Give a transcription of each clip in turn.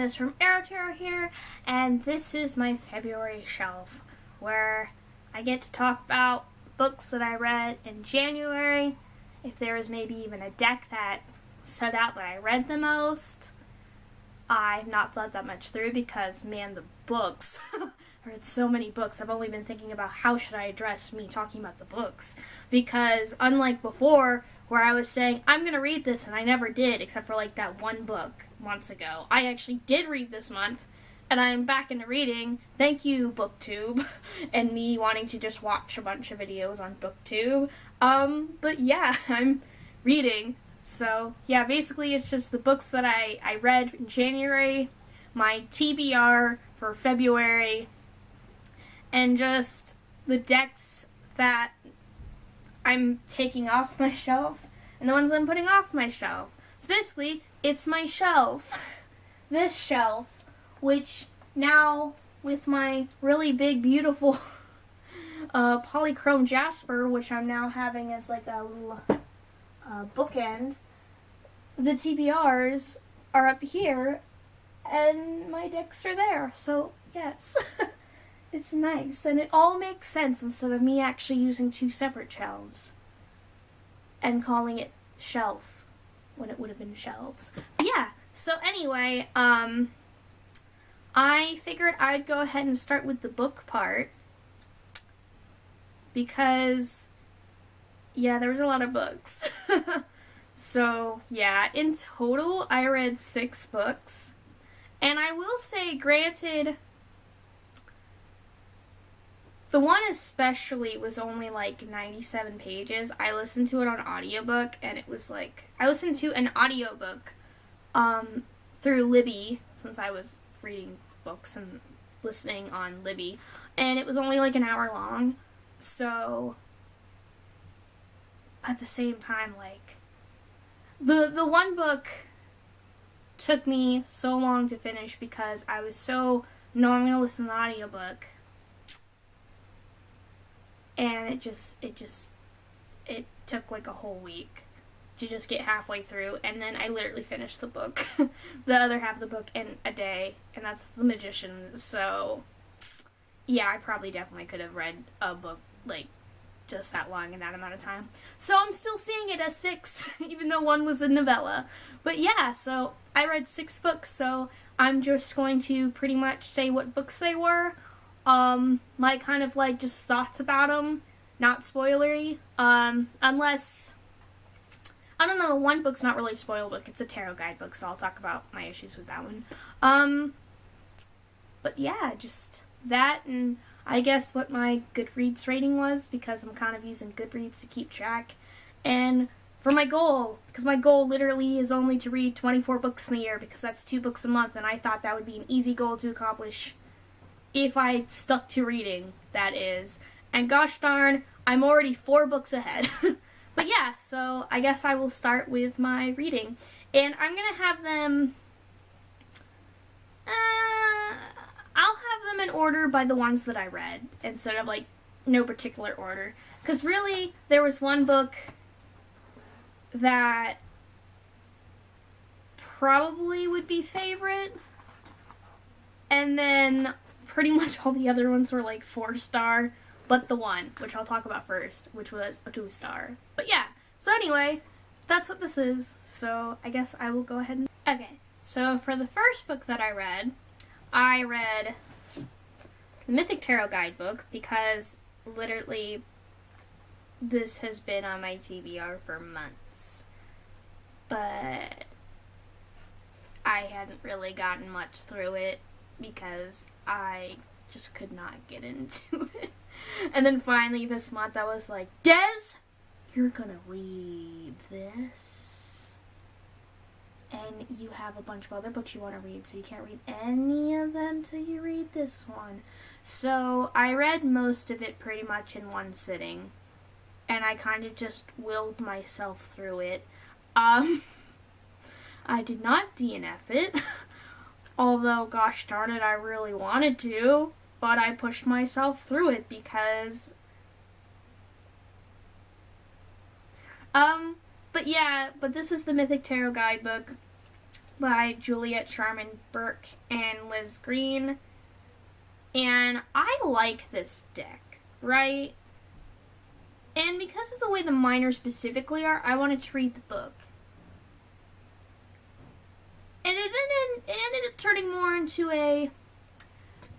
Liz from Aro-Tarot here, and this is my February shelf, where I get to talk about books that I read in January, if there was maybe even a deck that stood out that I read the most. I've not thought that much through because, man, the books. I read so many books. I've only been thinking about how should I address me talking about the books. Because unlike before, where I was saying, I'm going to read this, and I never did, except for like that one book months ago. I actually did read this month, and I'm back into reading. Thank you, BookTube, and me wanting to just watch a bunch of videos on BookTube. But yeah, I'm reading. So yeah, basically it's just the books that I read in January, my TBR for February, and just the decks that I'm taking off my shelf and the ones I'm putting off my shelf. So basically, it's my shelf. This shelf, which now with my really big, beautiful polychrome jasper, which I'm now having as like a little bookend, the TBRs are up here and my decks are there. So yes, it's nice, and it all makes sense instead of me actually using two separate shelves and calling it shelf when it would have been shelves. But yeah, so anyway, I figured I'd go ahead and start with the book part because, yeah, there was a lot of books. So, yeah, in total, I read 6 books. And I will say, granted, the one especially was only like 97 pages. I listened to it on audiobook, and it was like, I listened to an audiobook through Libby, since I was reading books and listening on Libby, and it was only like an hour long. So at the same time, like, the one book took me so long to finish because I was so, no, I'm gonna listen to the audiobook, and it took like a whole week to just get halfway through, and then I literally finished the book, the other half of the book in a day, and that's The Magician. So yeah, I probably definitely could have read a book like just that long in that amount of time. So I'm still seeing it as 6, even though one was a novella. But yeah, so I read 6 books, so I'm just going to pretty much say what books they were. My kind of like just thoughts about them, not spoilery. Unless, I don't know, the one book's not really a spoil book, it's a tarot guidebook, so I'll talk about my issues with that one. But yeah, just that, and I guess what my Goodreads rating was, because I'm kind of using Goodreads to keep track. And for my goal, because my goal literally is only to read 24 books in the year, because that's 2 books a month, and I thought that would be an easy goal to accomplish if I stuck to reading, that is. And gosh darn, I'm already 4 books ahead. But yeah, so I guess I will start with my reading. And I'm going to have them, I'll have them in order by the ones that I read, instead of like no particular order. Because really, there was one book that probably would be favorite, and then pretty much all the other ones were like 4-star, but the one, which I'll talk about first, which was a 2-star. But yeah, so anyway, that's what this is. So I guess I will go ahead and... Okay, so for the first book that I read the Mythic Tarot Guidebook, because literally this has been on my TBR for months. But I hadn't really gotten much through it because I just could not get into it. And then finally this month I was like, Des, you're gonna read this. And you have a bunch of other books you want to read, so you can't read any of them till you read this one. So I read most of it pretty much in one sitting. And I kind of just willed myself through it. I did not DNF it. Although, gosh darn it, I really wanted to. But I pushed myself through it because... But yeah, but this is the Mythic Tarot Guidebook. by Juliet Sharman Burke and Liz Green. And I like this deck, right? And because of the way the minors specifically are, I wanted to read the book. And it ended up turning more into a,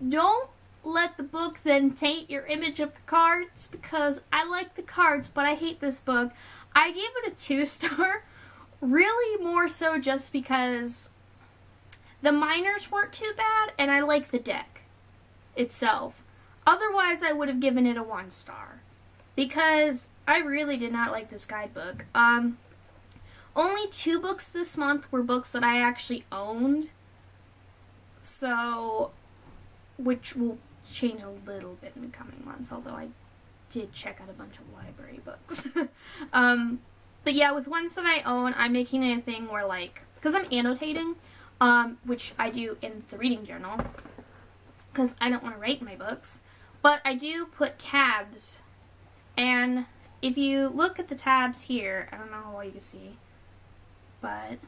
don't let the book then taint your image of the cards, because I like the cards, but I hate this book. I gave it a 2-star, really more so just because the minors weren't too bad, and I like the deck itself. Otherwise, I would have given it a 1-star, because I really did not like this guidebook. Only 2 books this month were books that I actually owned, so, which will change a little bit in the coming months, although I did check out a bunch of library books. But yeah, with ones that I own, I'm making it a thing where, like, because I'm annotating, which I do in the reading journal, because I don't want to write my books, but I do put tabs, and if you look at the tabs here, I don't know how well you can see, but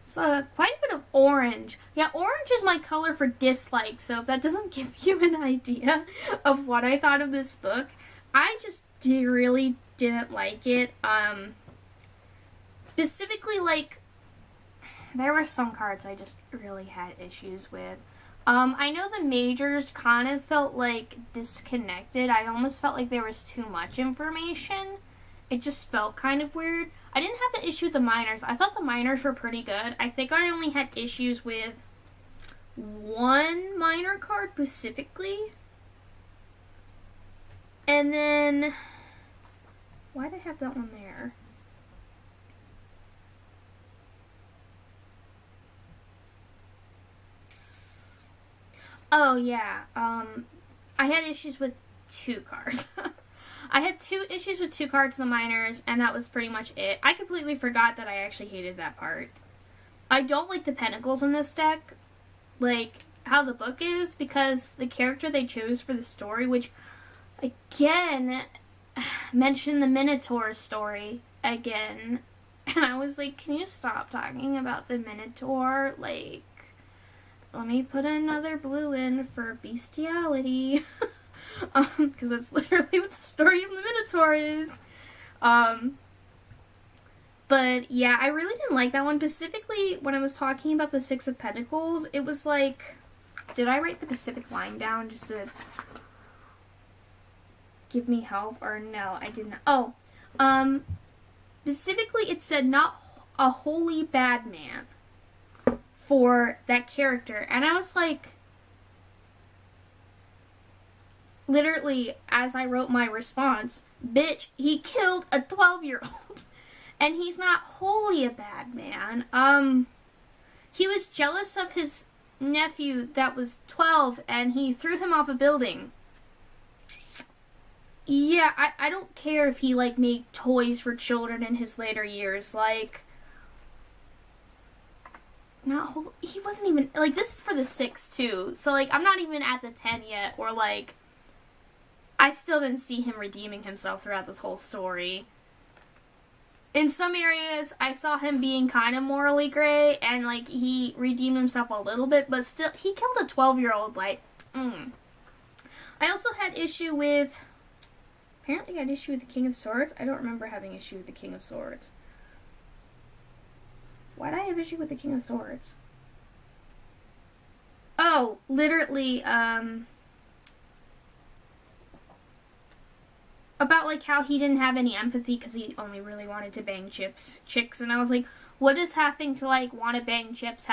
it's quite a bit of orange. Yeah, orange is my color for dislike, so if that doesn't give you an idea of what I thought of this book, I just really didn't like it. Specifically, like, there were some cards I just really had issues with. I know the majors kind of felt, like, disconnected. I almost felt like there was too much information. It just felt kind of weird. I didn't have the issue with the minors. I thought the minors were pretty good. I think I only had issues with one minor card specifically. And then, why did I have that one there? Oh, yeah. I had issues with 2 cards. I had 2 issues with 2 cards in the minors, and that was pretty much it. I completely forgot that I actually hated that part. I don't like the pentacles in this deck, like how the book is, because the character they chose for the story, which, again, mentioned the Minotaur story again, and I was like, can you stop talking about the Minotaur? Like, let me put another blue in for bestiality. Because that's literally what the story of the Minotaur is. But yeah, I really didn't like that one. Specifically, when I was talking about the 6 of Pentacles, it was like, did I write the Pacific line down just to give me help? Or no, I didn't. Oh, specifically it said not a wholly bad man for that character. And I was like, literally, as I wrote my response, bitch, he killed a 12-year-old. And he's not wholly a bad man. He was jealous of his nephew that was 12, and he threw him off a building. Yeah, I don't care if he, like, made toys for children in his later years. Like, he wasn't even, like, this is for the 6, too. So, like, I'm not even at the 10 yet, or, like, I still didn't see him redeeming himself throughout this whole story. In some areas, I saw him being kind of morally gray, and, like, he redeemed himself a little bit, but still, he killed a 12-year-old, like, I also had issue with, apparently I had issue with the King of Swords. I don't remember having issue with the King of Swords. Why did I have issue with the King of Swords? Oh, literally, about, like, how he didn't have any empathy because he only really wanted to bang chicks, and I was like, what does having to, like, want to bang chicks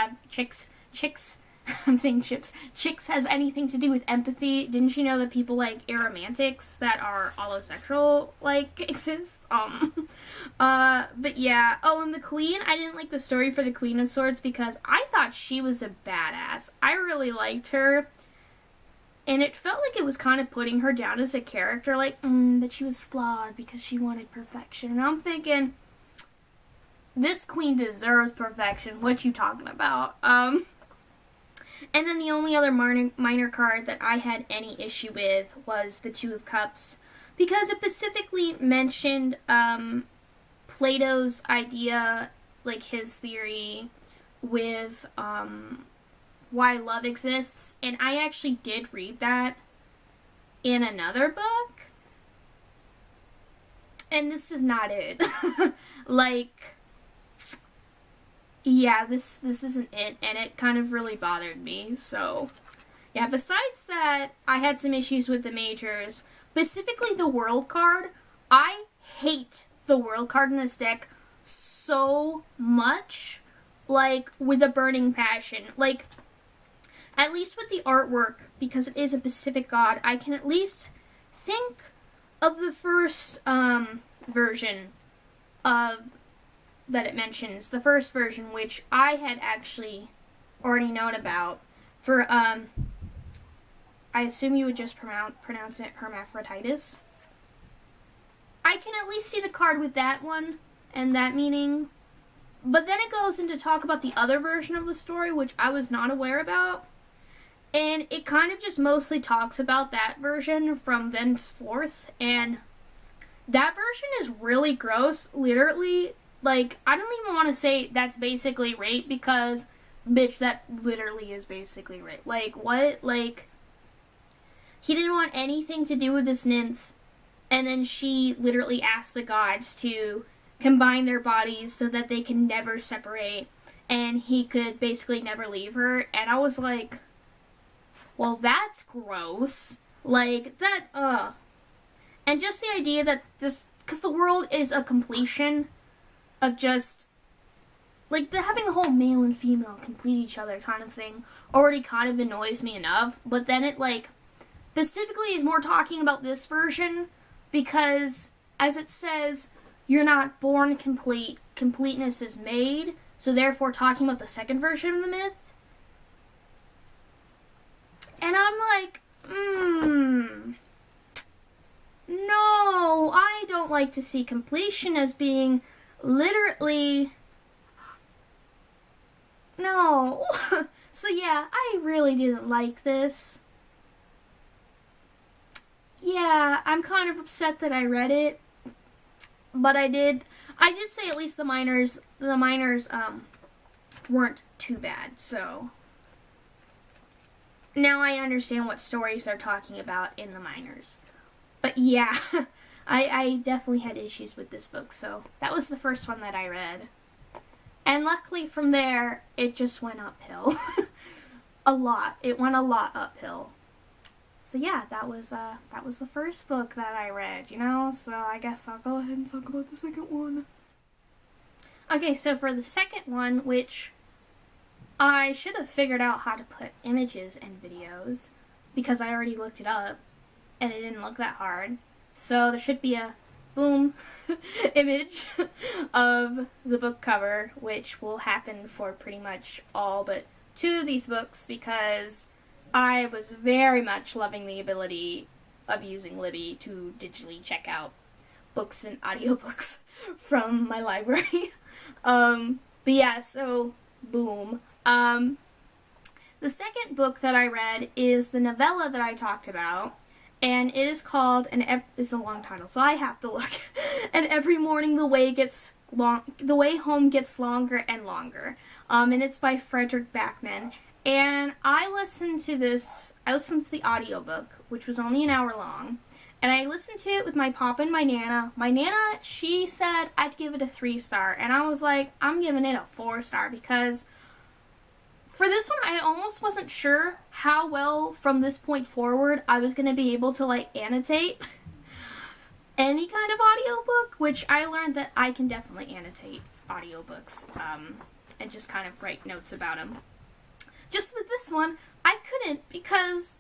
I'm saying chicks has anything to do with empathy? Didn't you know that people like aromantics that are allosexual, like, exist? But yeah. Oh, and the Queen, I didn't like the story for the Queen of Swords because I thought she was a badass. I really liked her. And it felt like it was kind of putting her down as a character, like, but she was flawed because she wanted perfection. And I'm thinking, this queen deserves perfection. What you talking about? And then the only other minor card that I had any issue with was the Two of Cups, because it specifically mentioned Plato's idea, like his theory with Why Love Exists, and I actually did read that in another book, and this is not it. Like, yeah, this isn't it, and it kind of really bothered me. So yeah, besides that, I had some issues with the majors, specifically the world card. I hate the world card in this deck so much, like, with a burning passion. Like, at least with the artwork, because it is a Pacific god, I can at least think of the first version of that it mentions, the first version, which I had actually already known about. For I assume you would just pronounce it hermaphroditus. I can at least see the card with that one and that meaning, but then it goes into talk about the other version of the story, which I was not aware about, and it kind of just mostly talks about that version from thenceforth, and that version is really gross. Literally, like, I don't even want to say that's basically rape, because, bitch, that literally is basically rape. Like, what? Like, he didn't want anything to do with this nymph, and then she literally asked the gods to combine their bodies so that they can never separate, and he could basically never leave her. And I was like, well, that's gross. Like, that, And just the idea that this, because the world is a completion of just, like, having the whole male and female complete each other kind of thing already kind of annoys me enough, but then it, like, specifically is more talking about this version, because, as it says, you're not born complete, completeness is made, so therefore talking about the second version of the myth. And I'm like, no, I don't like to see completion as being literally, no. So yeah, I really didn't like this. Yeah, I'm kind of upset that I read it, but I did say at least the minors weren't too bad, so now I understand what stories they're talking about in the minors. But yeah, I definitely had issues with this book, so that was the first one that I read. And luckily from there, it just went uphill. A lot. It went a lot uphill. So yeah, that was the first book that I read, you know? So I guess I'll go ahead and talk about the second one. Okay, so for the second one, which I should have figured out how to put images in videos, because I already looked it up, and it didn't look that hard. So there should be a boom image of the book cover, which will happen for pretty much all but two of these books, because I was very much loving the ability of using Libby to digitally check out books and audiobooks from my library. But yeah, so boom. The second book that I read is the novella that I talked about, and it is called, it's a long title, so I have to look. And every morning the way home gets longer and longer. And it's by Frederick Backman. And I listened to the audiobook, which was only an hour long, and I listened to it with my papa and my nana. My nana, she said I'd give it a 3-star, and I was like, I'm giving it a 4-star, because for this one, I almost wasn't sure how well, from this point forward, I was going to be able to, like, annotate any kind of audiobook, which I learned that I can definitely annotate audiobooks, and just kind of write notes about them. Just with this one, I couldn't, because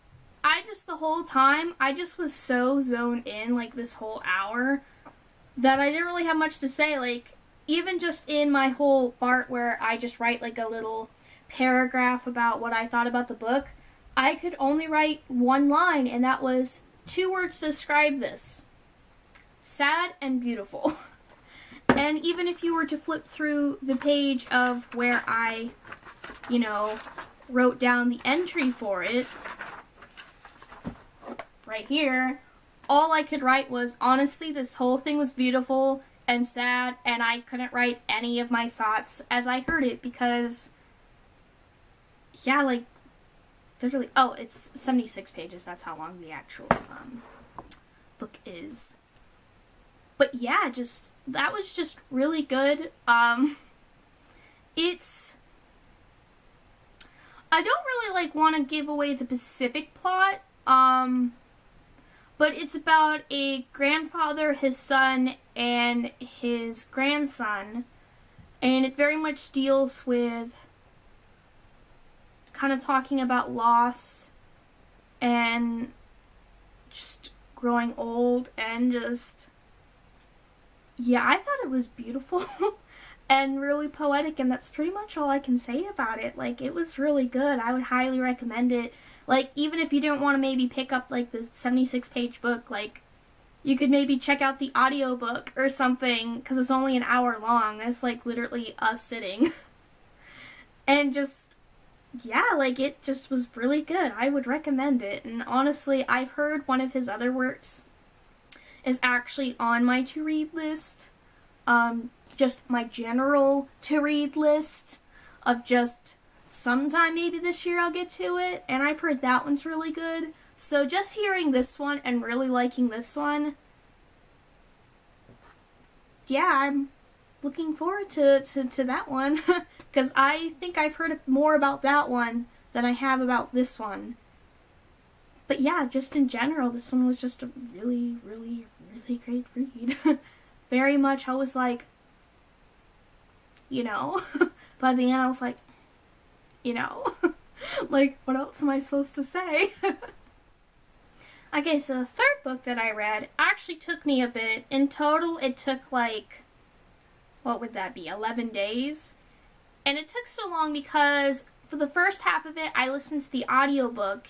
the whole time, I just was so zoned in, like, this whole hour, that I didn't really have much to say. Like, even just in my whole part where I just write, like, a little paragraph about what I thought about the book, I could only write one line, and that was 2 words to describe this: sad and beautiful. And even if you were to flip through the page of where I, you know, wrote down the entry for it, right here, all I could write was, honestly, this whole thing was beautiful and sad, and I couldn't write any of my thoughts as I heard it, because yeah, like, literally, oh, it's 76 pages. That's how long the actual book is. But yeah, that was just really good. It's, I don't really, like, want to give away the specific plot, but it's about a grandfather, his son, and his grandson, and it very much deals with kind of talking about loss and just growing old and just, yeah, I thought it was beautiful and really poetic, and that's pretty much all I can say about it. Like, it was really good. I would highly recommend it. Like, even if you didn't want to maybe pick up, like, the 76-page book, like, you could maybe check out the audiobook or something, because it's only an hour long. It's, like, literally us sitting. And just, yeah, like, it just was really good. I would recommend it. And honestly, I've heard one of his other works is actually on my to-read list. Just my general to-read list of just sometime maybe this year I'll get to it. And I've heard that one's really good. So just hearing this one and really liking this one, yeah, I'm looking forward to that one. Because I think I've heard more about that one than I have about this one. But yeah, just in general, this one was just a really, really, really great read. Very much, I was like, you know, by the end I was like, you know, like, what else am I supposed to say? Okay, so the third book that I read actually took me a bit. In total, it took like, what would that be, 11 days? And it took so long because for the first half of it, I listened to the audiobook,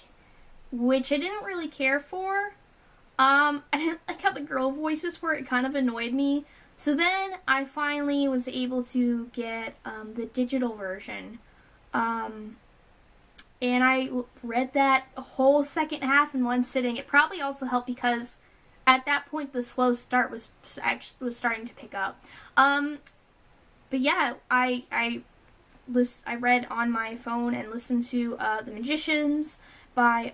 which I didn't really care for. I didn't like how the girl voices were. It kind of annoyed me. So then I finally was able to get the digital version. And I read that whole second half in one sitting. It probably also helped because at that point the slow start was starting to pick up. But yeah, I read on my phone and listened to The Magicians by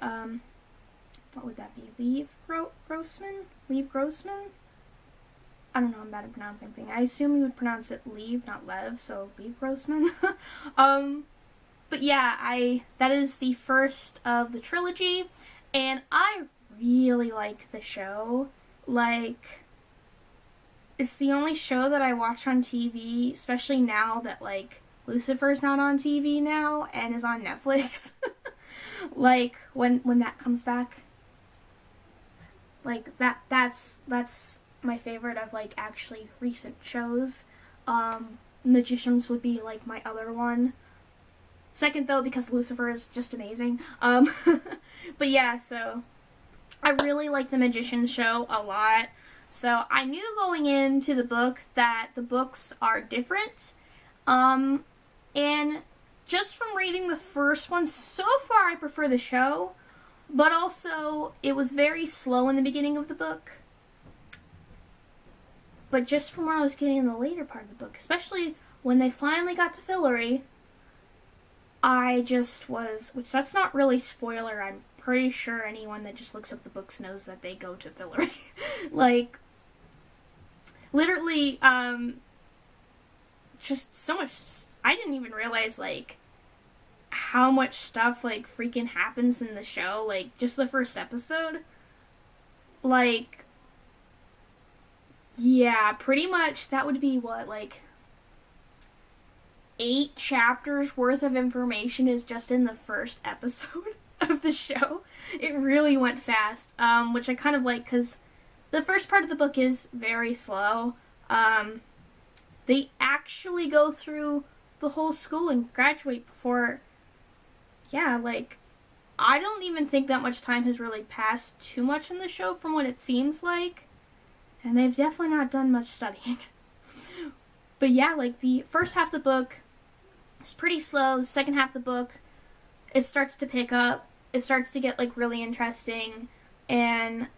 what would that be? Leave Grossman? Leave Grossman? I don't know, I'm bad at pronouncing things. I assume you would pronounce it Leave, not Lev, so Leave Grossman. But yeah, that is the first of the trilogy, and I really like the show. Like, it's the only show that I watch on TV, especially now that, like, Lucifer's not on TV now and is on Netflix. Like, when that comes back. Like, that's my favorite of, like, actually recent shows. Magicians would be, like, my other one. Second, though, because Lucifer is just amazing. But yeah, so I really like The Magician show a lot. So I knew going into the book that the books are different. And just from reading the first one, so far I prefer the show. But also, it was very slow in the beginning of the book. But just from what I was getting in the later part of the book, especially when they finally got to Fillory, I just was, which that's not really spoiler, I'm pretty sure anyone that just looks up the books knows that they go to Fillory. Like, literally, just so much, I didn't even realize, like, how much stuff, like, freaking happens in the show, like, just the first episode. Like, yeah, pretty much, that would be what, like, 8 chapters worth of information is just in the first episode of the show. It really went fast, which I kind of like, because the first part of the book is very slow. They actually go through the whole school and graduate before, yeah, like, I don't even think that much time has really passed too much in the show from what it seems like, and they've definitely not done much studying. But yeah, like, the first half of the book is pretty slow. The second half of the book, it starts to pick up. It starts to get, like, really interesting. And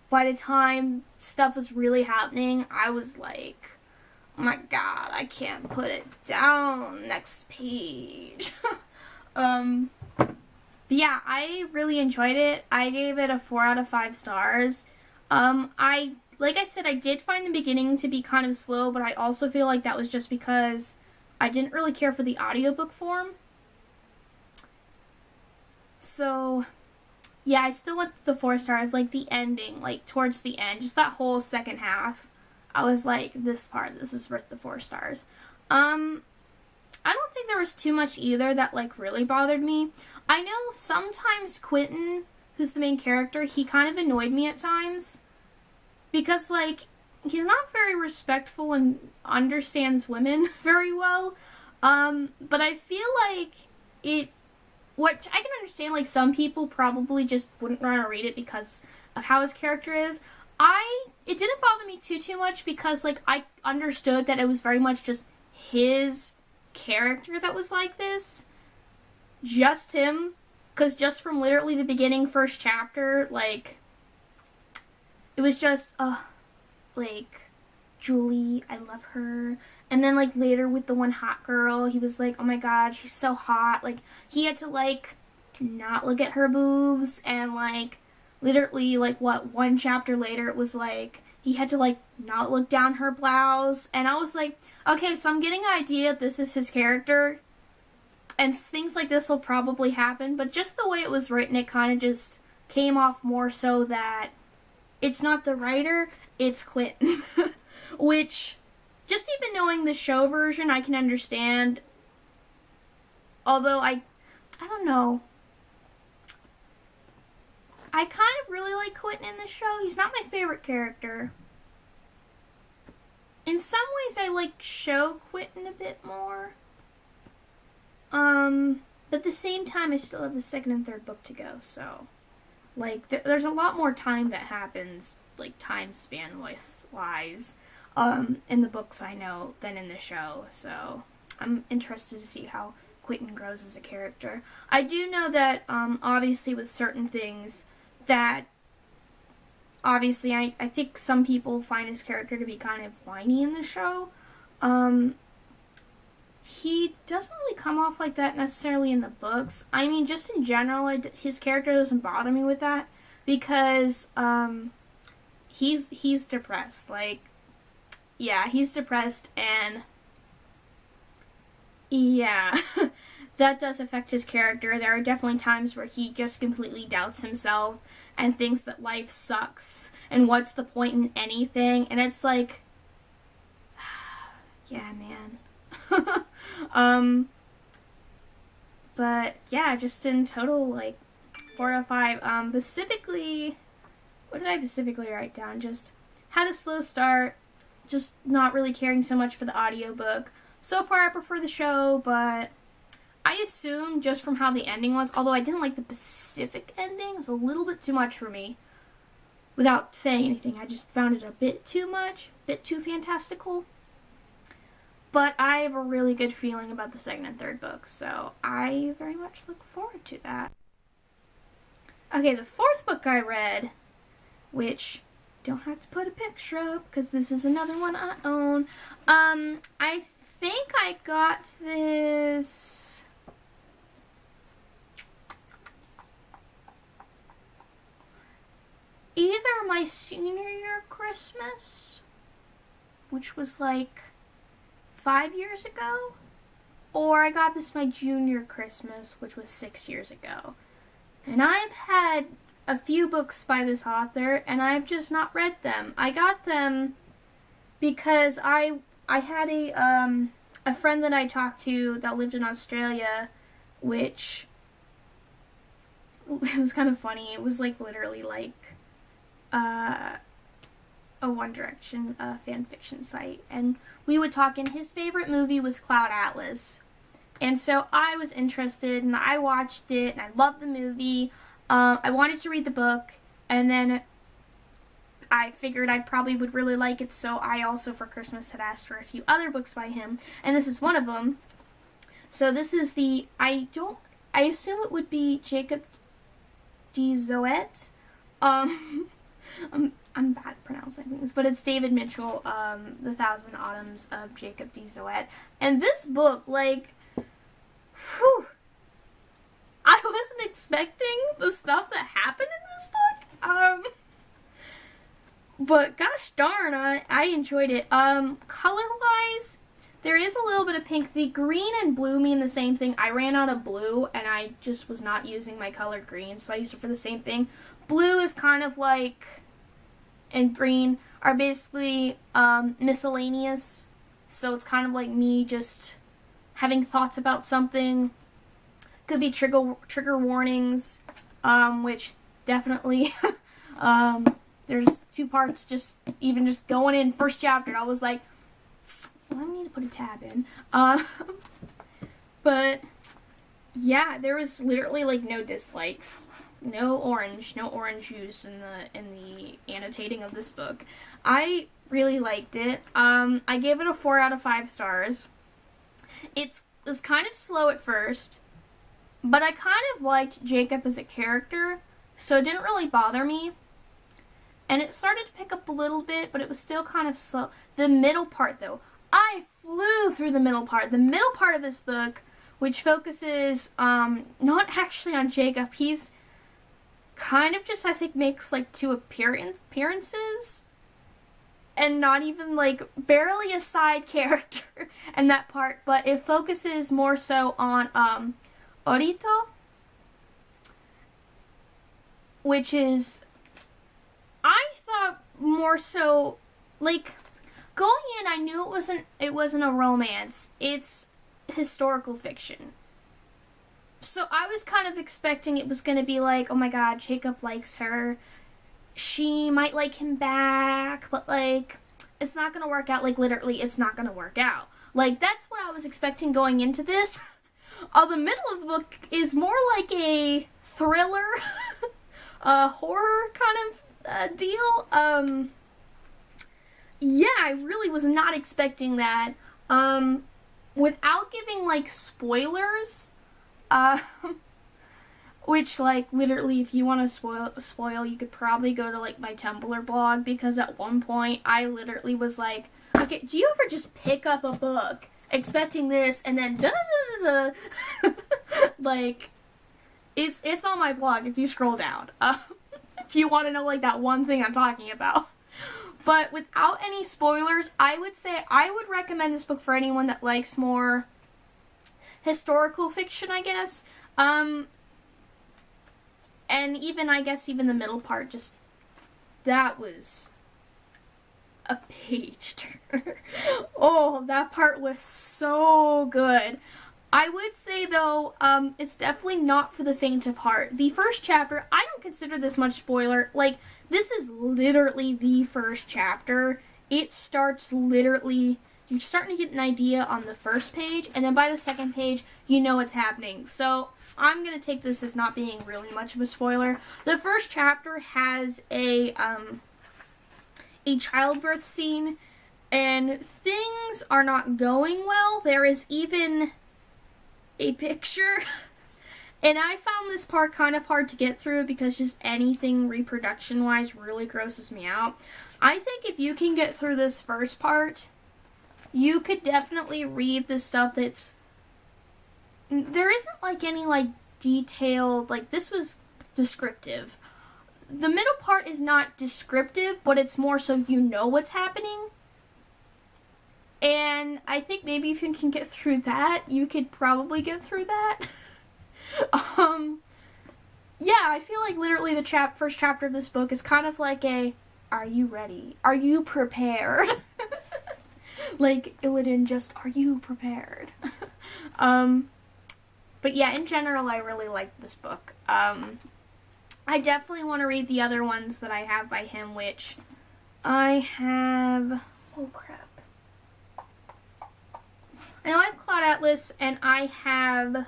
by the time stuff was really happening, I was like, oh my god, I can't put it down. Next page. But yeah, I really enjoyed it. I gave it a 4 out of 5 stars. Like I said, I did find the beginning to be kind of slow, but I also feel like that was just because I didn't really care for the audiobook form. So, yeah, I still went the 4 stars, like the ending, like towards the end, just that whole second half. I was like, this is worth the 4 stars. I don't think there was too much either that, like, really bothered me. I know sometimes Quentin, who's the main character, he kind of annoyed me at times. Because, like, he's not very respectful and understands women very well. But I feel like what I can understand, like, some people probably just wouldn't want to read it because of how his character is. It didn't bother me too much because, like, I understood that it was very much just his character that was like this. Just him. Because just from literally the beginning, first chapter, like, it was just, like, Julie, I love her. And then, like, later with the one hot girl, he was like, oh my god, she's so hot. Like, he had to, like, not look at her boobs. And, like, literally, like, one chapter later, it was like, he had to, like, not look down her blouse. And I was like, okay, so I'm getting an idea this is his character. And things like this will probably happen. But just the way it was written, it kind of just came off more so that it's not the writer, it's Quentin. Which, just even knowing the show version, I can understand. Although, I don't know. I kind of really like Quentin in the show. He's not my favorite character. In some ways, I like show Quentin a bit more. But at the same time, I still have the second and third book to go, so. Like, there's a lot more time that happens, like, time span-wise, in the books I know than in the show, so I'm interested to see how Quentin grows as a character. I do know that, obviously with certain things, that, obviously, I think some people find his character to be kind of whiny in the show. He doesn't really come off like that necessarily in the books. I mean, just in general, his character doesn't bother me with that because he's depressed. Like, yeah, he's depressed, and yeah, that does affect his character. There are definitely times where he just completely doubts himself and thinks that life sucks and what's the point in anything. And it's like, yeah, man. But yeah, just in total, like, 4 out of 5. Specifically, what did I specifically write down? Just had a slow start, just not really caring so much for the audiobook. So far, I prefer the show, but I assume just from how the ending was, although I didn't like the Pacific ending, it was a little bit too much for me. Without saying anything, I just found it a bit too much, a bit too fantastical. But I have a really good feeling about the second and third book, so I very much look forward to that. Okay, the fourth book I read, which don't have to put a picture up because this is another one I own. I think I got this either my senior year Christmas, which was like 5 years ago, or I got this my junior Christmas, which was 6 years ago. And I've had a few books by this author, and I've just not read them. I got them because I had a friend that I talked to that lived in Australia, which it was kind of funny. It was like literally like a One Direction fan fiction site, and we would talk, and his favorite movie was Cloud Atlas. And so I was interested, and I watched it, and I loved the movie. I wanted to read the book, and then I figured I probably would really like it, so I also for Christmas had asked for a few other books by him, and this is one of them. So this is the, I assume it would be Jacob D. Zoet. I'm bad at pronouncing things, but it's David Mitchell, The Thousand Autumns of Jacob D. Zoet. And this book, like, whew, expecting the stuff that happened in this book. But gosh darn, I enjoyed it. Color-wise, there is a little bit of pink. The green and blue mean the same thing. I ran out of blue, and I just was not using my colored green, so I used it for the same thing. Blue is kind of like, and green are basically miscellaneous, so it's kind of like me just having thoughts about something. Could be trigger warnings, which definitely, there's 2 parts just going in first chapter. I was like, well, I need to put a tab in. But yeah, there was literally like no dislikes, no orange used in the annotating of this book. I really liked it. I gave it a 4 out of 5 stars. It's kind of slow at first, but I kind of liked Jacob as a character, so it didn't really bother me. And it started to pick up a little bit, but it was still kind of slow. The middle part, though, I flew through the middle part. The middle part of this book, which focuses not actually on Jacob. He's kind of just, I think, makes like 2 appearances. And not even, like, barely a side character in that part. But it focuses more so on Orito, which is, I thought more so, like, going in, I knew it wasn't a romance. It's historical fiction. So I was kind of expecting it was going to be like, oh my god, Jacob likes her. She might like him back, but, like, it's not going to work out. Like, literally, it's not going to work out. Like, that's what I was expecting going into this. The middle of the book is more like a thriller, horror kind of deal. Yeah, I really was not expecting that. Without giving, like, spoilers, which, like, literally, if you want to spoil, you could probably go to, like, my Tumblr blog, because at one point, I literally was like, okay, do you ever just pick up a book expecting this, and then da-da-da-da-da? Like, it's on my blog if you scroll down, if you want to know, like, that one thing I'm talking about. But without any spoilers, I would say I would recommend this book for anyone that likes more historical fiction, I guess. And even, I guess, even the middle part, just, that was a page turner. Oh, that part was so good. I would say, though, it's definitely not for the faint of heart. The first chapter, I don't consider this much spoiler. Like, this is literally the first chapter. It starts literally, you're starting to get an idea on the first page, and then by the second page, you know what's happening. So, I'm going to take this as not being really much of a spoiler. The first chapter has a childbirth scene, and things are not going well. There is even a picture, and I found this part kind of hard to get through because just anything reproduction-wise really grosses me out. I think if you can get through this first part, you could definitely read the stuff that's, there isn't like any like detailed, like this was descriptive. The middle part is not descriptive, but it's more so you know what's happening. And I think maybe if you can get through that, you could probably get through that. Yeah, I feel like literally the first chapter of this book is kind of like a, are you ready? Are you prepared? Like, Illidan just, are you prepared? But yeah, in general, I really like this book. I definitely want to read the other ones that I have by him, which I have, oh crap. I know I have Cloud Atlas, and I have,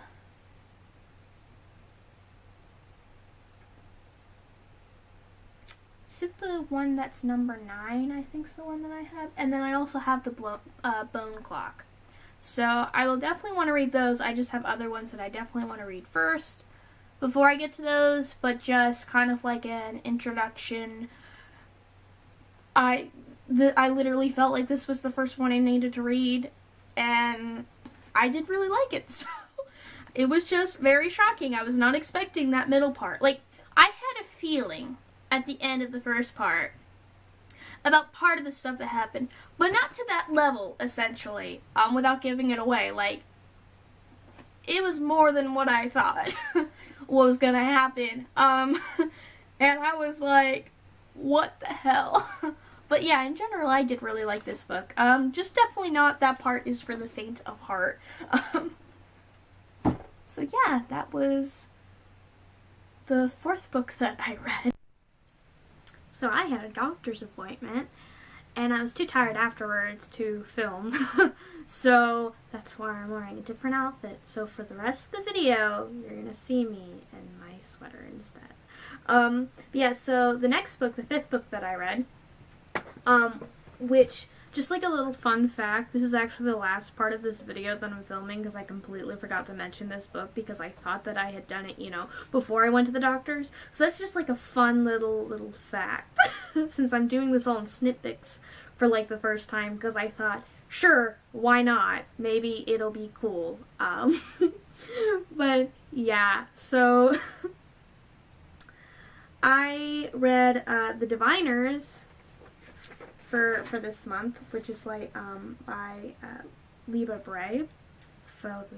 is it the one that's number 9, I think is the one that I have? And then I also have the Bone Clock. So I will definitely want to read those. I just have other ones that I definitely want to read first before I get to those, but just kind of like an introduction. I literally felt like this was the first one I needed to read, and I did really like it. So it was just very shocking. I was not expecting that middle part. Like, I had a feeling at the end of the first part about part of the stuff that happened, but not to that level, essentially, without giving it away. Like, it was more than what I thought was gonna happen. And I was like, what the hell? But yeah, in general, I did really like this book. Just definitely not that part is for the faint of heart. So yeah, that was the 4th book that I read. So I had a doctor's appointment, and I was too tired afterwards to film. So that's why I'm wearing a different outfit. So for the rest of the video, you're gonna see me in my sweater instead. Yeah, so the next book, the 5th book that I read, which, just like a little fun fact, this is actually the last part of this video that I'm filming because I completely forgot to mention this book because I thought that I had done it, you know, before I went to the doctor's. So that's just like a fun little fact since I'm doing this all in snippets for like the first time because I thought, sure, why not? Maybe it'll be cool. But yeah, so I read The Diviners for this month, which is like by Liba Bray. So the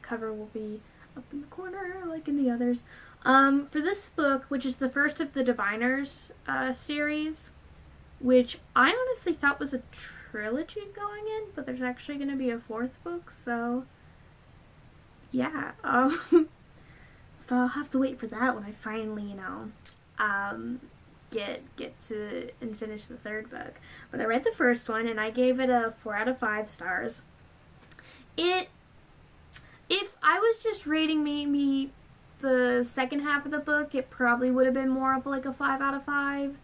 cover will be up in the corner like in the others. For this book, which is the first of the Diviners series, which I honestly thought was a trilogy going in, but there's actually going to be a 4th book, so yeah. So I'll have to wait for that when I finally, you know, get to and finish the 3rd book. But I read the first one and I gave it a 4 out of 5 stars. If I was just rating maybe the second half of the book, it probably would have been more of like a 5 out of 5.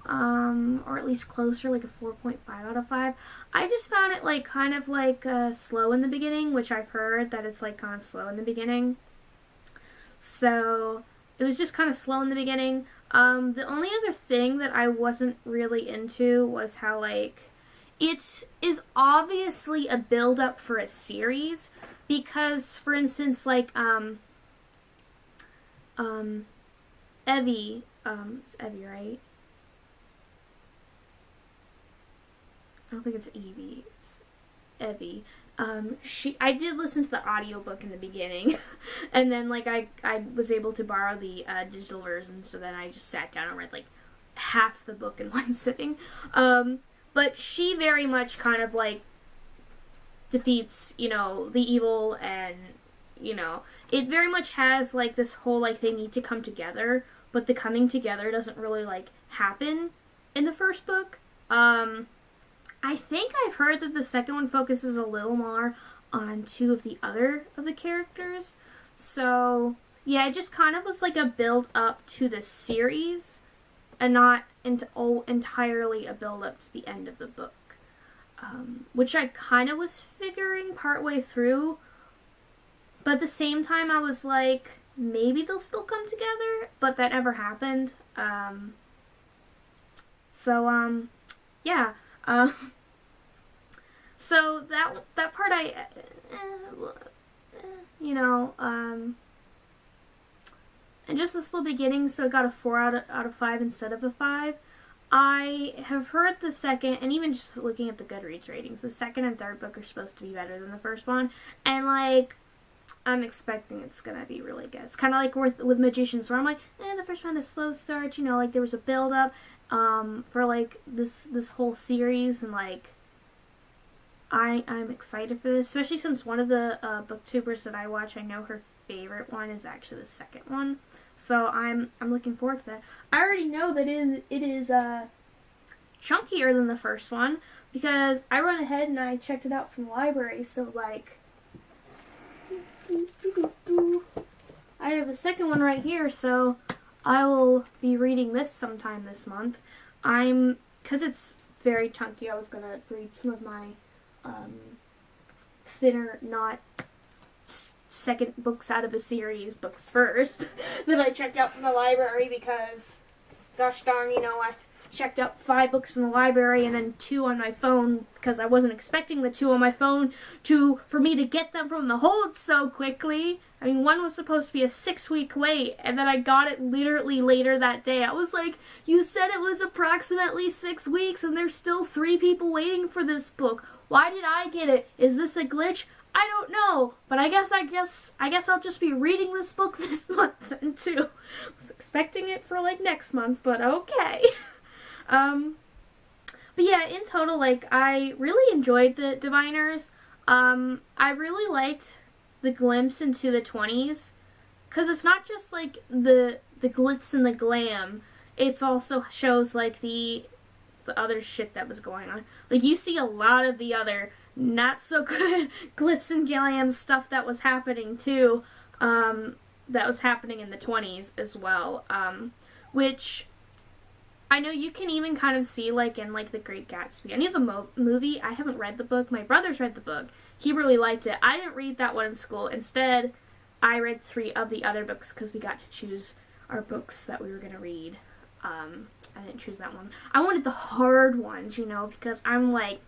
Or at least closer, like a 4.5 out of 5. I just found it like kind of like slow in the beginning, which I've heard that it's like kind of slow in the beginning. So it was just kind of slow in the beginning. The only other thing that I wasn't really into was how, like, it is obviously a build-up for a series, because, for instance, like, Evie, it's Evie, right? I don't think it's Evie, it's Evie. I did listen to the audiobook in the beginning, and then, like, I was able to borrow the digital version, so then I just sat down and read, like, half the book in one sitting. But she very much kind of, like, defeats, you know, the evil, and, you know, it very much has, like, this whole, like, they need to come together, but the coming together doesn't really, like, happen in the first book. I think I've heard that the second one focuses a little more on 2 of the other of the characters. So, yeah, it just kind of was like a build up to the series and not entirely a build up to the end of the book. Which I kind of was figuring partway through. But at the same time, I was like, maybe they'll still come together, but that never happened. Yeah. So that part you know, and just this little beginning, so it got a 4 out of 5 instead of a 5. I have heard the second, and even just looking at the Goodreads ratings, the second and third book are supposed to be better than the first one, and, like, I'm expecting it's gonna be really good. It's kind of like with Magicians, where I'm like, the first one is slow start, you know, like, there was a build-up, for, like, this whole series, and, like, I'm excited for this, especially since one of the booktubers that I watch, I know her favorite one is actually the second one, so I'm looking forward to that. I already know that it is chunkier than the first one, because I went ahead and I checked it out from the library, so, like, I have the second one right here, so I will be reading this sometime this month. Because it's very chunky, I was going to read some of my thinner, not second books out of a series books first that I checked out from the library, because, gosh darn, you know, checked out 5 books from the library and then 2 on my phone because I wasn't expecting the 2 on my phone for me to get them from the hold so quickly. I mean, one was supposed to be a 6-week wait, and then I got it literally later that day. I was like, you said it was approximately 6 weeks, and there's still 3 people waiting for this book. Why did I get it? Is this a glitch? I don't know, but I guess I'll just be reading this book this month then too. I was expecting it for like next month, but okay. But yeah, in total, like, I really enjoyed the Diviners. I really liked the glimpse into the 20s, because it's not just like the glitz and the glam, it's also shows like the other shit that was going on. Like, you see a lot of the other not so good glitz and glam stuff that was happening too, that was happening in the 20s as well, which I know you can even kind of see like in like The Great Gatsby. I knew the movie, I haven't read the book, my brother's read the book, he really liked it. I didn't read that one in school. Instead, I read 3 of the other books because we got to choose our books that we were going to read. I didn't choose that one. I wanted the hard ones, you know, because I'm like,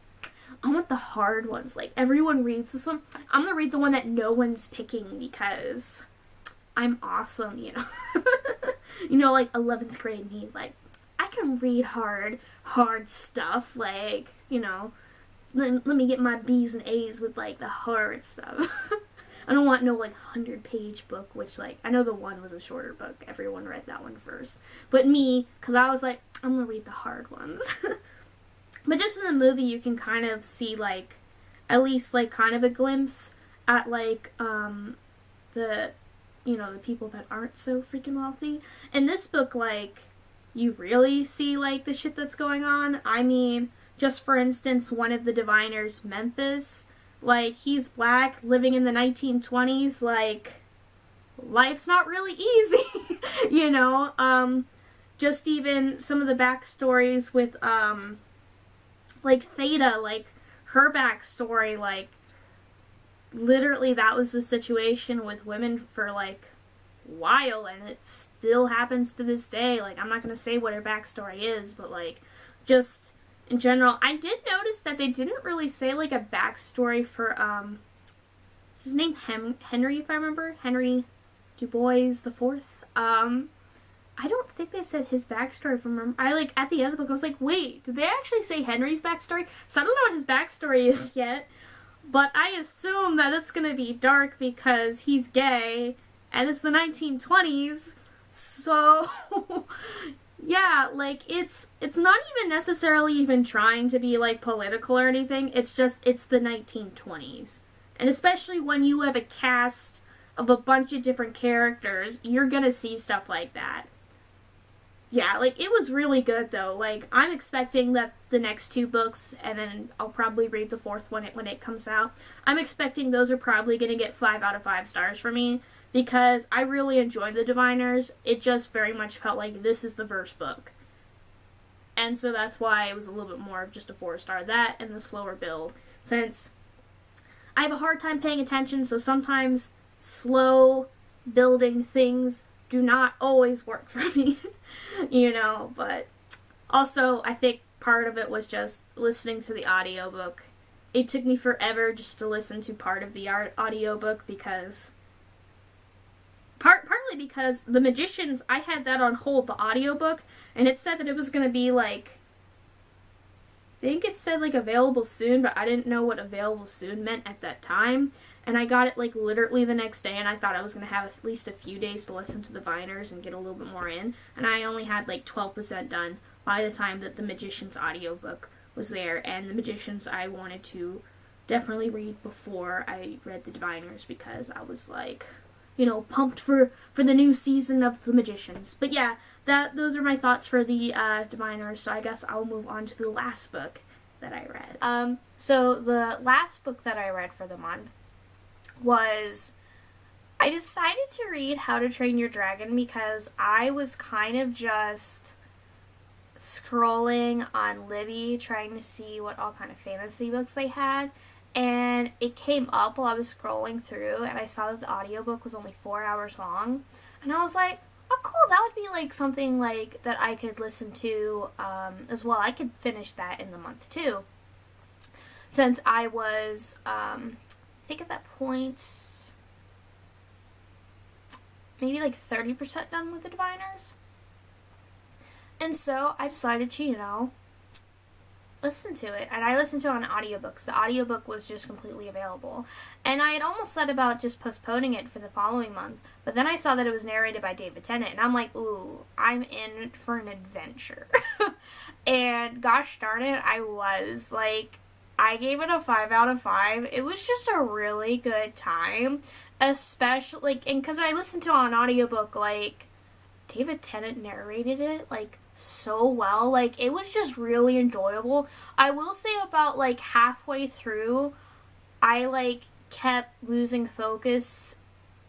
I want the hard ones. Like, everyone reads this one. I'm going to read the one that no one's picking because I'm awesome, you know. You know, like 11th grade me, like, I can read hard stuff. Like, you know, let me get my B's and A's with, like, the hard stuff. I don't want no, like, 100-page book, which, like, I know the one was a shorter book. Everyone read that one first. But me, because I was like, I'm going to read the hard ones. But just in the movie, you can kind of see, like, at least, like, kind of a glimpse at, like, the, you know, the people that aren't so freaking wealthy. In this book, like, you really see, like, the shit that's going on. I mean, just for instance, one of the Diviners, Memphis, like, he's black, living in the 1920s, like, life's not really easy, you know. Just even some of the backstories with, like, Theta, like, her backstory, like, literally that was the situation with women for, like, a while, and it still happens to this day. Like, I'm not going to say what her backstory is, but, like, just in general, I did notice that they didn't really say, like, a backstory for, is his name Henry, if I remember? Henry Du Bois the Fourth. I don't think they said his backstory from, I, like, at the end of the book, I was like, wait, did they actually say Henry's backstory? So I don't know what his backstory is yet, but I assume that it's gonna be dark because he's gay, and it's the 1920s, so, yeah, like, it's not even necessarily even trying to be, like, political or anything, it's just, it's the 1920s. And especially when you have a cast of a bunch of different characters, you're gonna see stuff like that. Yeah, like, it was really good, though. Like, I'm expecting that the next 2 books, and then I'll probably read the 4th one when it comes out, I'm expecting those are probably gonna get 5 out of 5 stars for me, because I really enjoyed the Diviners. It just very much felt like this is the first book. And so that's why it was a little bit more of just a 4-star. That and the slower build. Since I have a hard time paying attention, so sometimes slow building things do not always work for me. You know, but also I think part of it was just listening to the audiobook. It took me forever just to listen to part of the audiobook because partly because The Magicians, I had that on hold, the audiobook, and it said that it was going to be like, I think it said like available soon, but I didn't know what available soon meant at that time. And I got it like literally the next day, and I thought I was going to have at least a few days to listen to the Diviners and get a little bit more in. And I only had like 12% done by the time that the Magicians audiobook was there. And the Magicians I wanted to definitely read before I read the Diviners because I was like, you know, pumped for the new season of the Magicians. But yeah, those are my thoughts for the Diviners, so I guess I'll move on to the last book that I read. So the last book that I read for the month was, I decided to read How to Train Your Dragon because I was kind of just scrolling on Libby trying to see what all kind of fantasy books they had, and it came up while I was scrolling through, and I saw that the audiobook was only 4 hours long, and I was like, Oh, cool. That would be like something like that I could listen to as well. I could finish that in the month too. Since I was, I think at that point, maybe like 30% done with the Diviners. And so I decided to, you know, listen to it. And I listened to it on audiobooks. The audiobook was just completely available. And I had almost thought about just postponing it for the following month. But then I saw that it was narrated by David Tennant. And I'm like, ooh, I'm in for an adventure. And gosh darn it, I was. Like, I gave it a 5 out of 5. It was just a really good time. Especially, like, and because I listened to it on audiobook, like, David Tennant narrated it, like, so well. Like, it was just really enjoyable. I will say about, like, halfway through, I, like, kept losing focus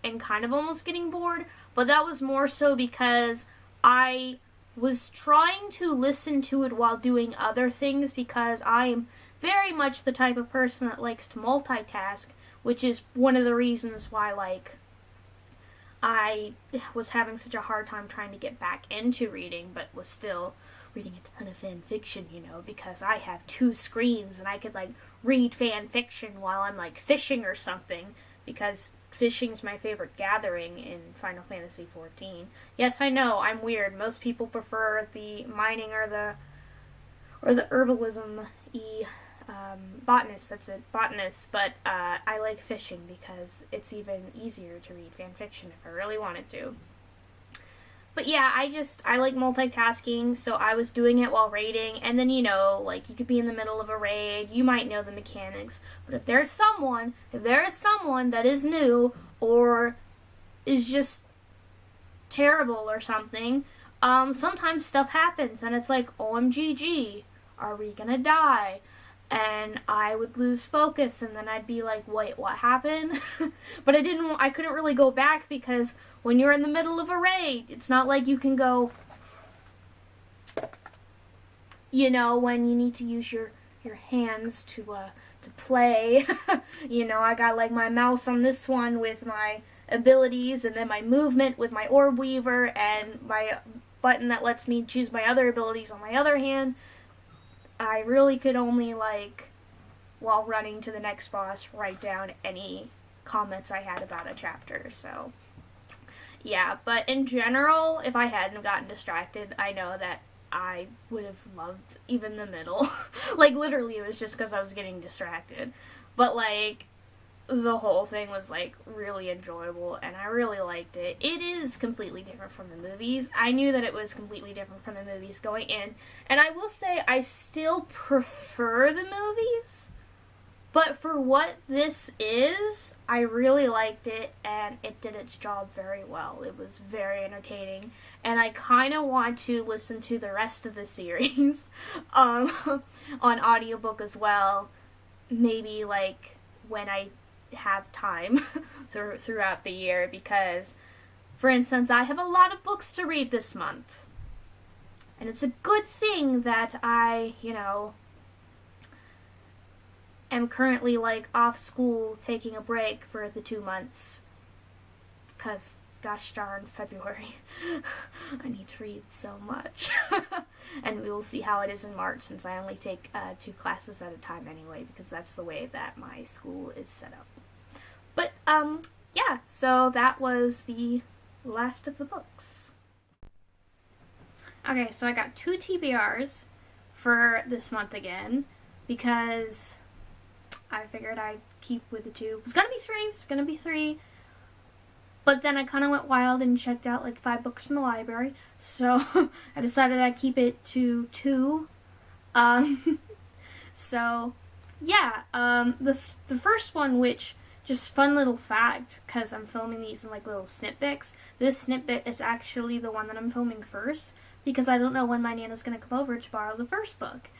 and kind of almost getting bored. But that was more so because I was trying to listen to it while doing other things, because I am very much the type of person that likes to multitask, which is one of the reasons why, like, I was having such a hard time trying to get back into reading, but was still reading a ton of fan fiction, you know, because I have 2 screens and I could, like, read fan fiction while I'm, like, fishing or something, because fishing's my favorite gathering in Final Fantasy XIV. Yes, I know, I'm weird. Most people prefer the mining or the herbalism-y botanist, that's it, botanist, but I like fishing because it's even easier to read fan fiction if I really wanted to. But yeah, I like multitasking, so I was doing it while raiding, and then, you know, like, you could be in the middle of a raid, you might know the mechanics, but if there is someone that is new, or is just terrible or something, sometimes stuff happens, and it's like, OMGG, are we gonna die? And I would lose focus, and then I'd be like, wait, what happened? But I couldn't really go back, because when you're in the middle of a raid, it's not like you can go, you know, when you need to use your hands to play. You know, I got, like, my mouse on this one with my abilities, and then my movement with my orb weaver, and my button that lets me choose my other abilities on my other hand. I really could only, like, while running to the next boss, write down any comments I had about a chapter, so yeah. But in general, if I hadn't gotten distracted, I know that I would have loved even the middle. Like, literally, it was just because I was getting distracted. But, like, the whole thing was, like, really enjoyable, and I really liked it. It is completely different from the movies. I knew that it was completely different from the movies going in, and I will say I still prefer the movies, but for what this is, I really liked it, and it did its job very well. It was very entertaining, and I kind of want to listen to the rest of the series on audiobook as well, maybe, like, when I have time throughout the year, because, for instance, I have a lot of books to read this month, and it's a good thing that I, you know, am currently, like, off school taking a break for the 2 months, because gosh darn February I need to read so much. And we will see how it is in March, since I only take 2 classes at a time anyway, because that's the way that my school is set up. But, yeah, so that was the last of the books. Okay, so I got 2 TBRs for this month again, because I figured I'd keep with the 2. It was gonna be 3, but then I kind of went wild and checked out, like, 5 books from the library, so I decided I'd keep it to 2. So, yeah, the first one, which, just fun little fact, because I'm filming these in, like, little snippets. This snippet is actually the one that I'm filming first, because I don't know when my Nana's going to come over to borrow the first book.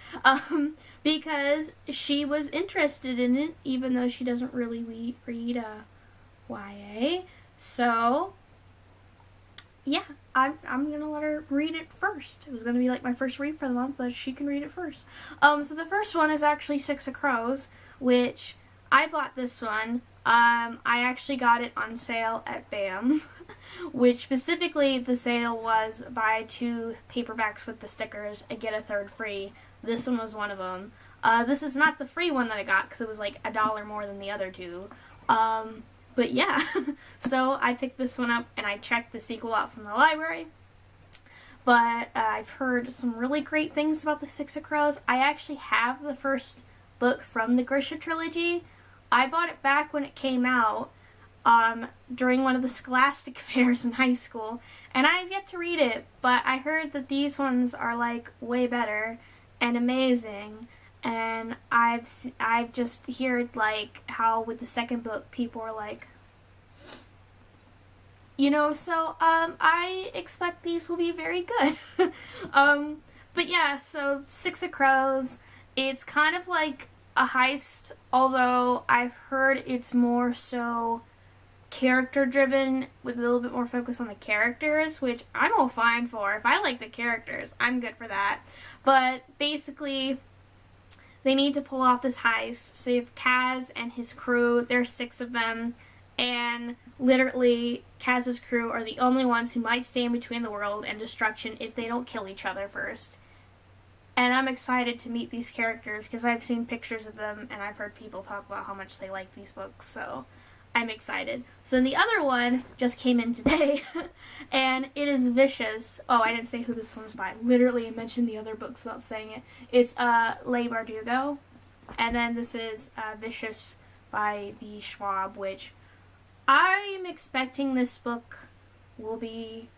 Because she was interested in it, even though she doesn't really read YA. So, yeah, I'm going to let her read it first. It was going to be, like, my first read for the month, but she can read it first. So the first one is actually Six of Crows, which I bought this one I actually got it on sale at BAM, which specifically the sale was buy 2 paperbacks with the stickers and get a 3rd free. This one was one of them. This is not the free one that I got because it was like $1 more than the other 2. But yeah, so I picked this one up and I checked the sequel out from the library. But I've heard some really great things about the Six of Crows. I actually have the first book from the Grisha trilogy. I bought it back when it came out during one of the Scholastic fairs in high school, and I have yet to read it, but I heard that these ones are like way better and amazing, and I've just heard like how with the second book people are like, you know, so I expect these will be very good. But yeah, so Six of Crows, it's kind of like a heist, although I've heard it's more so character driven with a little bit more focus on the characters, which I'm all fine for. If I like the characters, I'm good for that. But basically, they need to pull off this heist. So you have Kaz and his crew, there's 6 of them, and literally Kaz's crew are the only ones who might stand between the world and destruction if they don't kill each other first. And I'm excited to meet these characters because I've seen pictures of them and I've heard people talk about how much they like these books, so I'm excited. So then the other one just came in today, and it is Vicious. Oh, I didn't say who this one's by. Literally, I mentioned the other books without saying it. It's Leigh Bardugo, and then this is Vicious by V. Schwab, which I'm expecting this book will be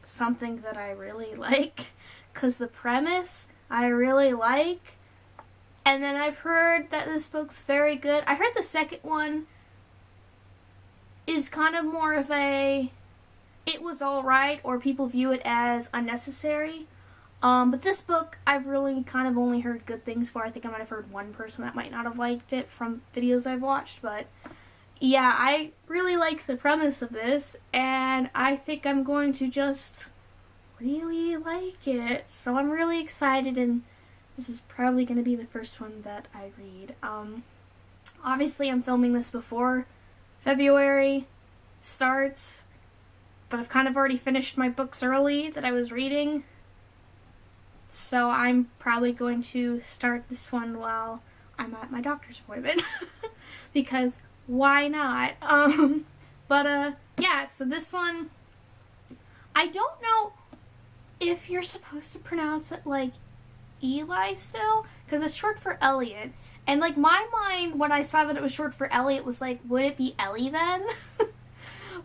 something that I really like, because the premise I really like, and then I've heard that this book's very good. I heard the second one is kind of more of a, it was alright, or people view it as unnecessary, but this book I've really kind of only heard good things for. I think I might have heard one person that might not have liked it from videos I've watched, but yeah, I really like the premise of this, and I think I'm going to just really like it, so I'm really excited, and this is probably going to be the first one that I read. Obviously I'm filming this before February starts, but I've kind of already finished my books early that I was reading, so I'm probably going to start this one while I'm at my doctor's appointment, because why not? Yeah, so this one, I don't know if you're supposed to pronounce it like Eli still, because it's short for Elliot, and like my mind when I saw that it was short for Elliot was like, would it be Ellie then?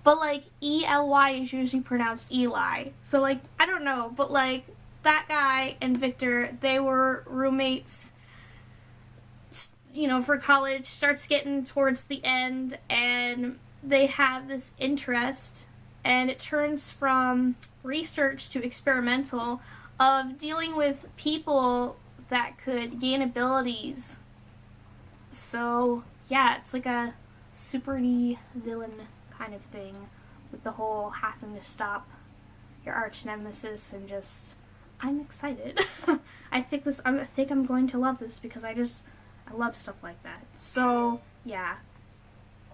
But like E-L-Y is usually pronounced Eli, so like I don't know, but like that guy and Victor, they were roommates, you know, for college. Starts getting towards the end and they have this interest, and it turns from research to experimental of dealing with people that could gain abilities. So yeah, it's like a super-y villain kind of thing with the whole having to stop your arch nemesis, and just, I'm excited. I think I'm going to love this because I love stuff like that. So yeah,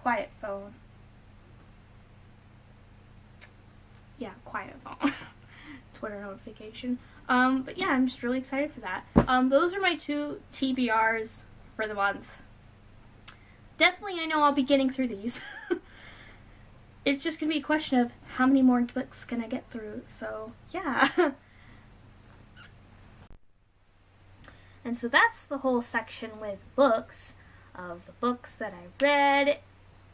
quiet phone. Yeah, quiet phone. Twitter notification. But yeah, I'm just really excited for that. Those are my 2 TBRs for the month. Definitely, I know I'll be getting through these. It's just gonna be a question of how many more books can I get through, so yeah. And so that's the whole section with books, of the books that I read,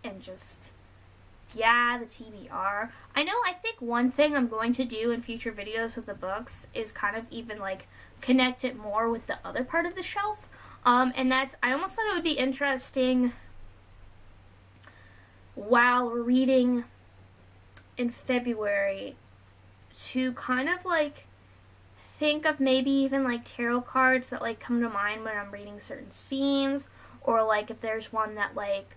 and just, yeah, the TBR. I think one thing I'm going to do in future videos with the books is kind of even like connect it more with the other part of the shelf. And that's, I almost thought it would be interesting while reading in February to kind of like think of maybe even like tarot cards that like come to mind when I'm reading certain scenes, or like if there's one that like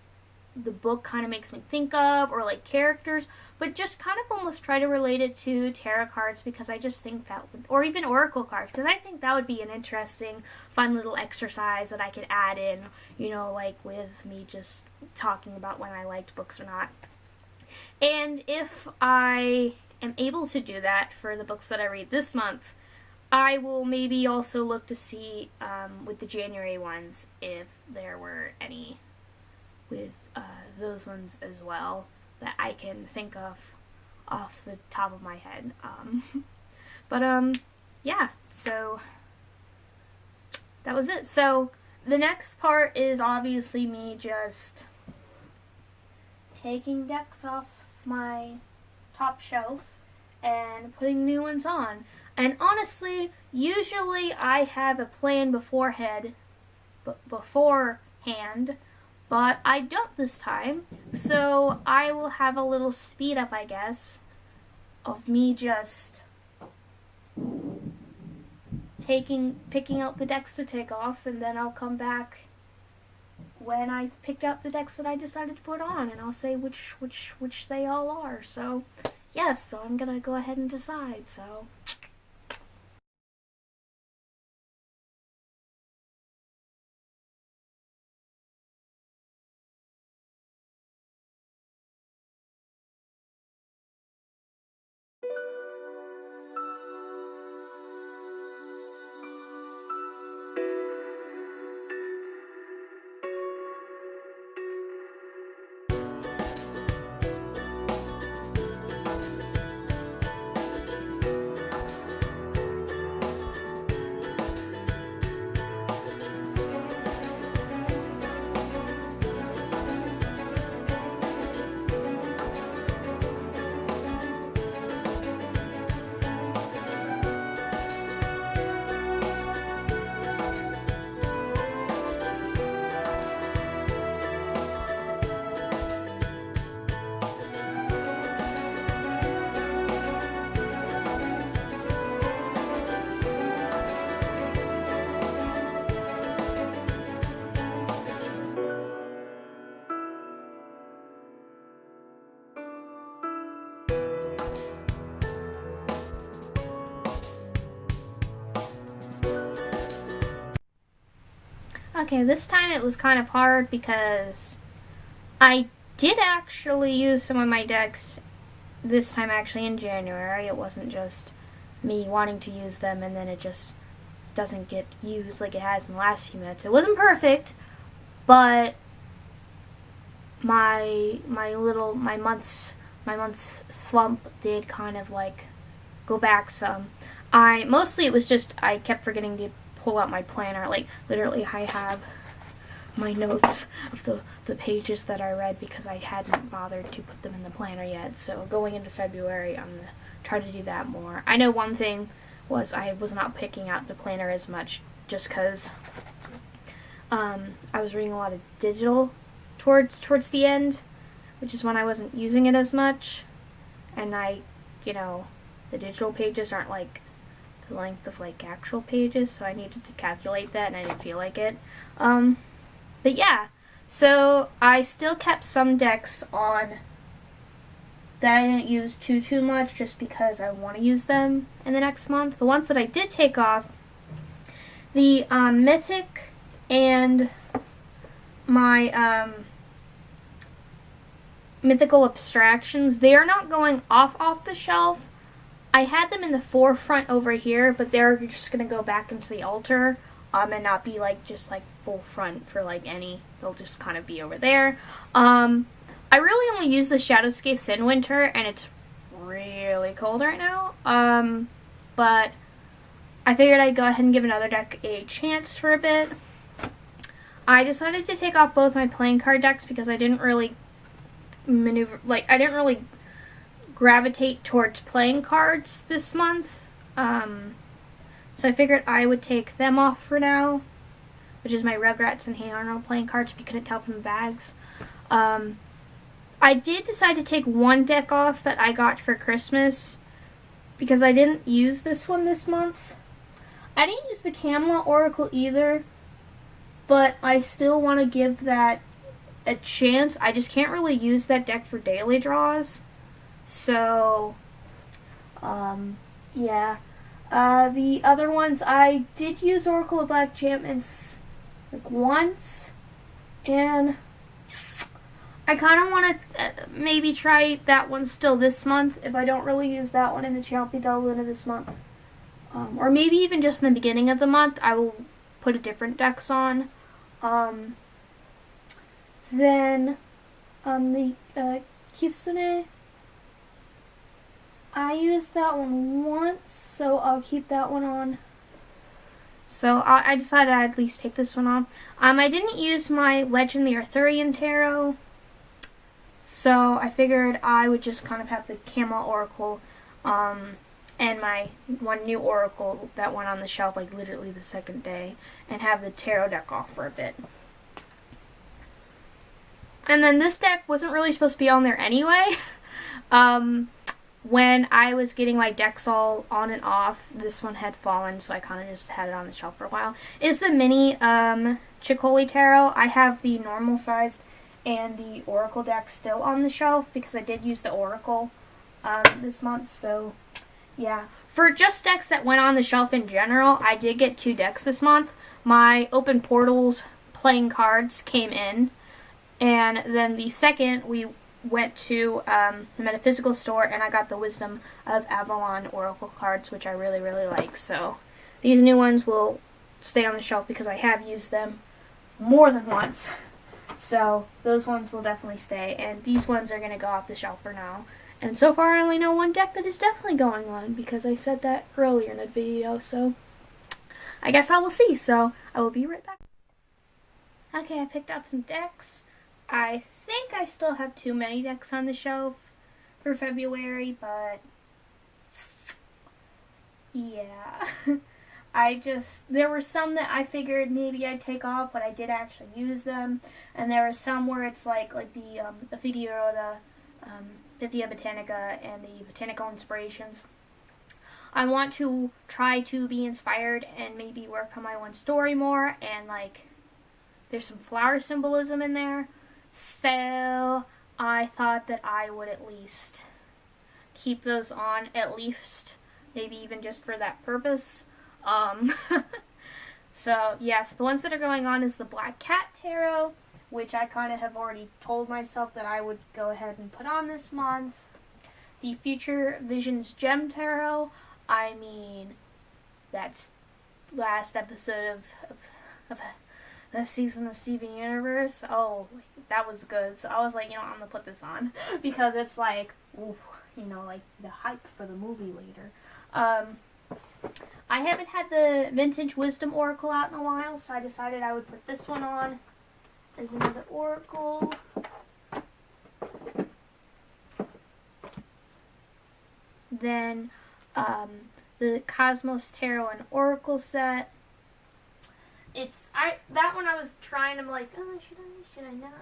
the book kind of makes me think of, or like characters, but just kind of almost try to relate it to tarot cards, because I just think that would, or even oracle cards, because I think that would be an interesting, fun little exercise that I could add in, you know, like with me just talking about when I liked books or not. And if I am able to do that for the books that I read this month, I will maybe also look to see with the January ones if there were any with those ones as well that I can think of off the top of my head. Yeah, so that was it. So the next part is obviously me just taking decks off my top shelf and putting new ones on. And honestly, usually I have a plan beforehand, but I don't this time. So I will have a little speed up, I guess, of me just picking out the decks to take off, and then I'll come back when I've picked out the decks that I decided to put on, and I'll say which they all are. So yes, so I'm gonna go ahead and decide. So okay, this time it was kind of hard because I did actually use some of my decks this time actually in January. It wasn't just me wanting to use them and then it just doesn't get used like it has in the last few minutes. It wasn't perfect, but my month's slump did kind of like go back some. Mostly it was just I kept forgetting to pull out my planner. Like literally I have my notes of the pages that I read because I hadn't bothered to put them in the planner yet. So going into February, I'm gonna try to do that more. I know one thing was I was not picking out the planner as much just because I was reading a lot of digital towards the end, which is when I wasn't using it as much, and the digital pages aren't like the length of like actual pages, so I needed to calculate that and I didn't feel like it. But yeah, so I still kept some decks on that I didn't use too much just because I want to use them in the next month. The ones that I did take off, the Mythic and my Mythical Abstractions, they are not going off the shelf. I had them in the forefront over here, but they're just going to go back into the altar and not be like just like full front for like any. They'll just kind of be over there. I really only use the Shadowscape in winter, and it's really cold right now. But I figured I'd go ahead and give another deck a chance for a bit. I decided to take off both my playing card decks because I didn't really I didn't really gravitate towards playing cards this month. So I figured I would take them off for now, which is my Rugrats and Hey Arnold playing cards if you couldn't tell from the bags. I did decide to take one deck off that I got for Christmas because I didn't use this one this month. I didn't use the Camelot Oracle either, but I still want to give that a chance. I just can't really use that deck for daily draws. So, yeah. The other ones, I did use Oracle of Black Enchantments like once, and I kind of want to maybe try that one still this month. If I don't really use that one in the channel, that'll go into this month. Or maybe even just in the beginning of the month, I will put a different decks on. Then, the Kitsune, I used that one once, so I'll keep that one on. So I decided I'd at least take this one on. I didn't use my Legend the Arthurian Tarot, so I figured I would just kind of have the Camel Oracle, and my one new Oracle that went on the shelf like literally the second day, and have the tarot deck off for a bit. And then this deck wasn't really supposed to be on there anyway. When I was getting my decks all on and off, this one had fallen, so I kind of just had it on the shelf for a while. It's the mini Chicoli Tarot. I have the normal sized and the Oracle deck still on the shelf because I did use the Oracle this month, so yeah. For just decks that went on the shelf in general, I did get 2 decks this month. My Open Portals playing cards came in, and then the second we went to the Metaphysical store, and I got the Wisdom of Avalon Oracle cards, which I really, really like. So these new ones will stay on the shelf because I have used them more than once. So those ones will definitely stay, and these ones are going to go off the shelf for now. And so far I only know one deck that is definitely going on because I said that earlier in the video, so I guess I will see. So I will be right back. Okay, I picked out some decks. I think I still have too many decks on the shelf for February, but yeah. There were some that I figured maybe I'd take off, but I did actually use them. And there were some where it's like the Figaro, the Pythia Botanica, and the Botanical Inspirations. I want to try to be inspired and maybe work on my one story more, and like there's some flower symbolism in there. So I thought that I would at least keep those on, at least maybe even just for that purpose. So yes, the ones that are going on is the Black Cat Tarot, which I kind of have already told myself that I would go ahead and put on this month. The Future Visions Gem Tarot, I mean, that's last episode of the season of Steven Universe. Oh, that was good. So I was like, I'm gonna put this on because it's like, ooh, like the hype for the movie later. I haven't had the Vintage Wisdom Oracle out in a while, so I decided I would put this one on as another Oracle. Then the Cosmos Tarot and Oracle set. That one I was trying, I'm like, oh, should I not,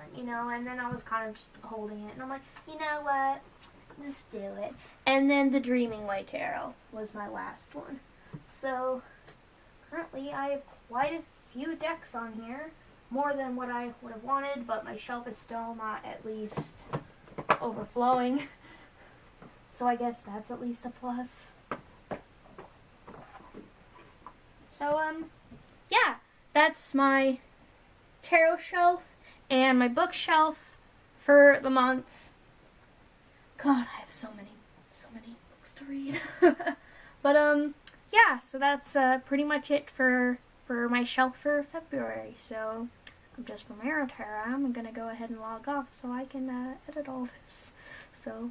and then I was kind of just holding it, and I'm like, you know what, let's do it. And then the Dreaming Way Tarot was my last one. So currently I have quite a few decks on here, more than what I would have wanted, but my shelf is still not at least overflowing. So I guess that's at least a plus. So, yeah, that's my tarot shelf and my bookshelf for the month. God, I have so many books to read. But, yeah, so that's pretty much it for my shelf for February. So I'm just from Aro-Tarot. I'm going to go ahead and log off so I can edit all this. So